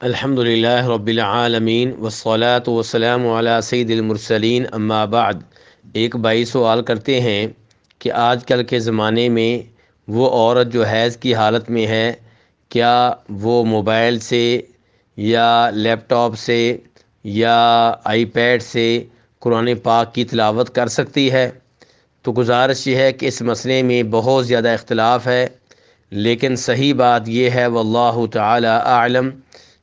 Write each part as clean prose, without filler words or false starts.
الحمدللہ رب العالمین والصلاة والسلام علی سید المرسلین اما بعد۔ ایک بھائی سوال کرتے ہیں کہ آج کل کے زمانے میں وہ عورت جو حیض کی حالت میں ہے، کیا وہ موبائل سے یا لیپ ٹاپ سے یا آئی پیڈ سے قرآن پاک کی تلاوت کر سکتی ہے؟ تو گزارش یہ ہے کہ اس مسئلے میں بہت زیادہ اختلاف ہے، لیکن صحیح بات یہ ہے واللہ تعالی اعلم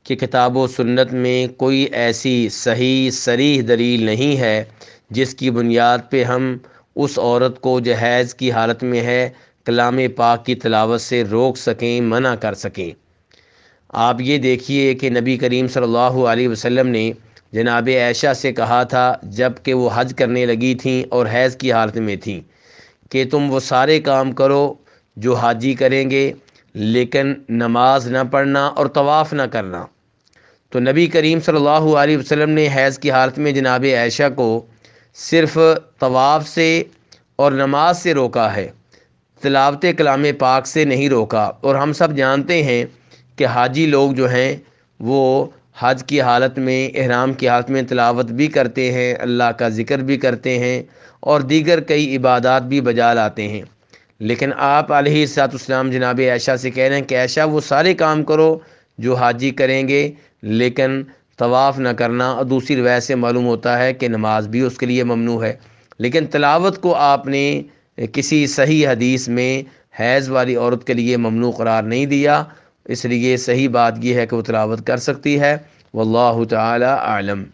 کہ کتاب و سنت میں کوئی ایسی صحیح صریح دلیل نہیں ہے جس کی بنیاد پہ ہم اس عورت کو جو حیض کی حالت میں ہے کلام پاک کی تلاوت سے روک سکیں، منع کر سکیں۔ آپ یہ دیکھیے کہ نبی کریم صلی اللہ علیہ وسلم نے جناب عائشہ سے کہا تھا جب کہ وہ حج کرنے لگی تھیں اور حیض کی حالت میں تھیں کہ تم وہ سارے کام کرو جو حاجی کریں گے، لیکن نماز نہ پڑھنا اور طواف نہ کرنا۔ تو نبی کریم صلی اللہ علیہ وسلم نے حیض کی حالت میں جناب عائشہ کو صرف طواف سے اور نماز سے روکا ہے، تلاوت کلام پاک سے نہیں روکا۔ اور ہم سب جانتے ہیں کہ حاجی لوگ جو ہیں وہ حج کی حالت میں، احرام کی حالت میں تلاوت بھی کرتے ہیں، اللہ کا ذکر بھی کرتے ہیں اور دیگر کئی عبادات بھی بجا لاتے ہیں۔ لیکن آپ علیہ الصلوۃ والسلام جناب عائشہ سے کہہ رہے ہیں کہ عائشہ وہ سارے کام کرو جو حاجی کریں گے، لیکن طواف نہ کرنا۔ اور دوسری روایت سے معلوم ہوتا ہے کہ نماز بھی اس کے لیے ممنوع ہے، لیکن تلاوت کو آپ نے کسی صحیح حدیث میں حیض والی عورت کے لیے ممنوع قرار نہیں دیا، اس لیے صحیح بات یہ ہے کہ وہ تلاوت کر سکتی ہے، واللہ تعالی اعلم۔